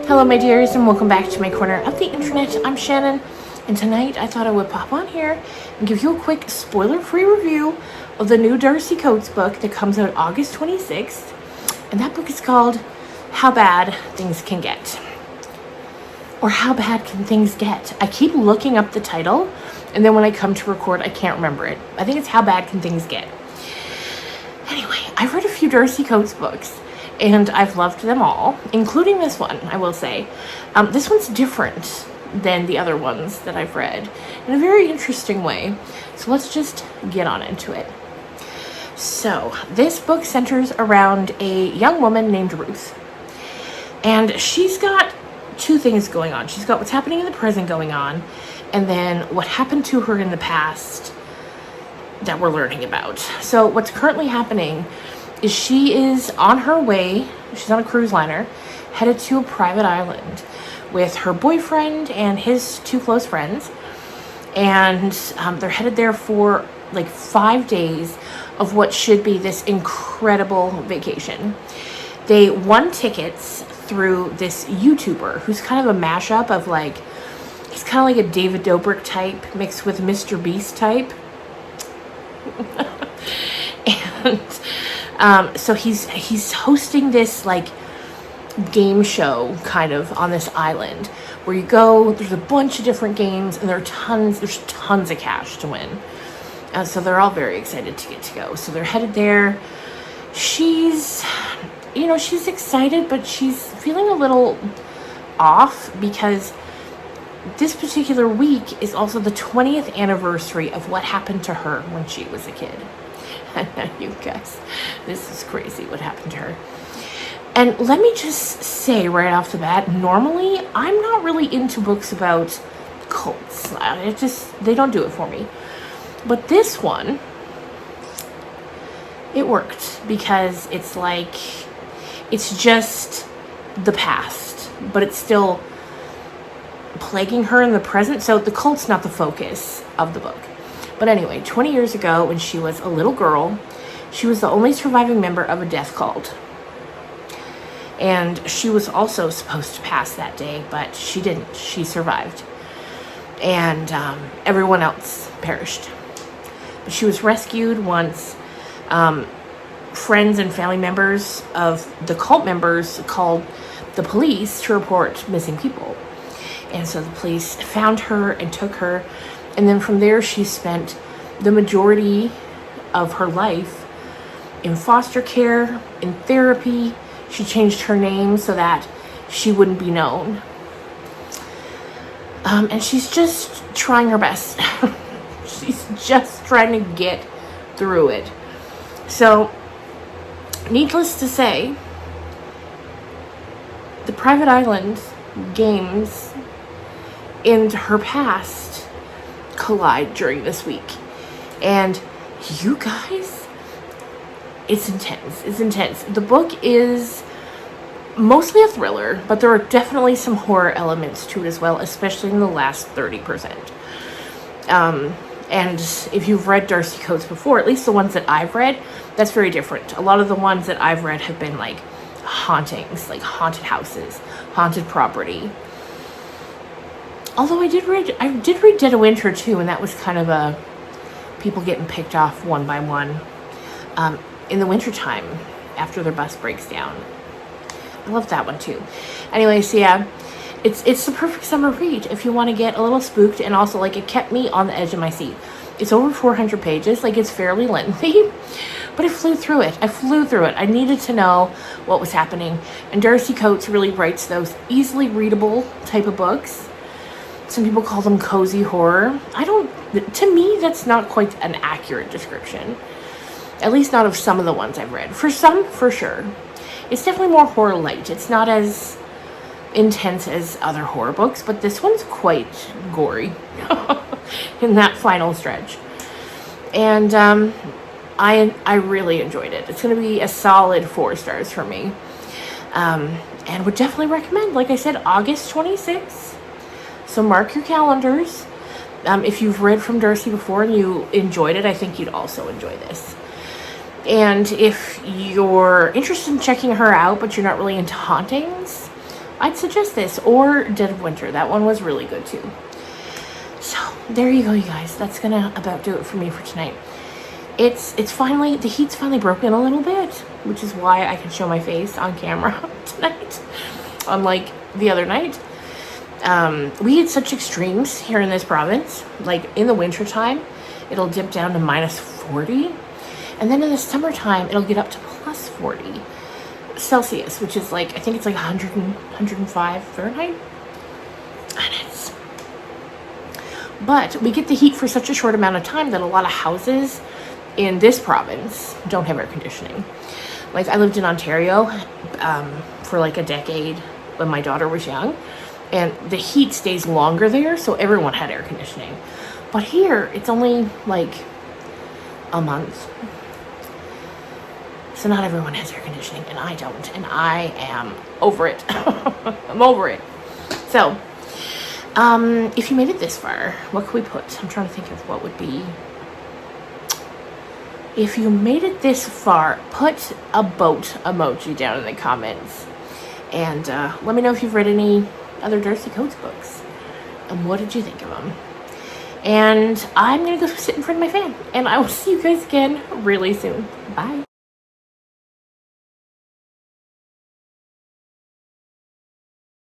Hello my dears, and welcome back to my corner of the internet. I'm Shannon, and tonight I thought I would pop on here and give you a quick spoiler-free review of the new Darcy Coates book that comes out August 26th, and that book is called How Bad Things Can Get. Or How Bad Can Things Get? I keep looking up the title, and then when I come to record, I can't remember it. I think it's How Bad Can Things Get. Anyway, I've read a few Darcy Coates books, and I've loved them all, including this one, I will say. This one's different than the other ones that I've read in a very interesting way. So let's just get on into it. So this book centers around a young woman named Ruth. And she's got two things going on. She's got what's happening in the present going on, and then what happened to her in the past that we're learning about. So what's currently happening is she is on her way, she's on a cruise liner, headed to a private island with her boyfriend and his two close friends. And they're headed there for like 5 days of what should be this incredible vacation. They won tickets through this YouTuber who's kind of a mashup of like, he's kind of like a David Dobrik type mixed with Mr. Beast type. And so he's hosting this like game show kind of on this island where you go, there's a bunch of different games, and there's tons of cash to win. So they're all very excited to get to go. So they're headed there. She's excited, but she's feeling a little off because this particular week is also the 20th anniversary of what happened to her when she was a kid. You guys, this is crazy what happened to her. And let me just say right off the bat, normally I'm not really into books about cults. They don't do it for me. But this one, it worked because it's like, it's just the past, but it's still plaguing her in the present. So the cult's not the focus of the book. But anyway, 20 years ago, when she was a little girl, she was the only surviving member of a death cult. And she was also supposed to pass that day, but she didn't. She survived. And everyone else perished. But she was rescued once friends and family members of the cult members called the police to report missing people. And so the police found her and took her. And then from there, she spent the majority of her life in foster care, in therapy. She changed her name so that she wouldn't be known. And she's just trying her best. She's just trying to get through it. So, needless to say, the private island games in her past collide during this week. And you guys, it's intense. The book is mostly a thriller, but there are definitely some horror elements to it as well, especially in the last 30%. And if you've read Darcy Coates before, at least the ones that I've read, that's very different. A lot of the ones that I've read have been like hauntings, like haunted houses, haunted property. Although I did read Dead of Winter too, and that was kind of a people getting picked off one by one in the wintertime after their bus breaks down. I love that one too. Anyway, so yeah, it's the perfect summer read if you want to get a little spooked, and also like it kept me on the edge of my seat. It's over 400 pages, like it's fairly lengthy, but I flew through it. I needed to know what was happening, and Darcy Coates really writes those easily readable type of books. Some people call them cozy horror. To me, that's not quite an accurate description. At least not of some of the ones I've read. For some, for sure. It's definitely more horror light. It's not as intense as other horror books, but this one's quite gory in that final stretch. And I really enjoyed it. It's going to be a solid 4 stars for me. And would definitely recommend, like I said, August 26th. So mark your calendars. If you've read from Darcy before and you enjoyed it, I think you'd also enjoy this. And if you're interested in checking her out, but you're not really into hauntings, I'd suggest this, or Dead of Winter. That one was really good too. So there you go, you guys. That's gonna about do it for me for tonight. It's finally, the heat's finally broken a little bit, which is why I can show my face on camera tonight, unlike the other night. We had such extremes here in this province. Like in the winter time, it'll dip down to -40, and then in the summertime, it'll get up to +40 Celsius, which is like, I think it's like 105 Fahrenheit. And but we get the heat for such a short amount of time that a lot of houses in this province don't have air conditioning. Like I lived in Ontario for like a decade when my daughter was young, and the heat stays longer there, so everyone had air conditioning. But here, it's only like a month. So not everyone has air conditioning, and I don't, and I am over it. I'm over it. So, if you made it this far, what could we put? I'm trying to think of what would be. If you made it this far, put a boat emoji down in the comments. And let me know if you've read any other Darcy Coates books. And what did you think of them? And I'm going to go sit in front of my fan. And I will see you guys again really soon. Bye.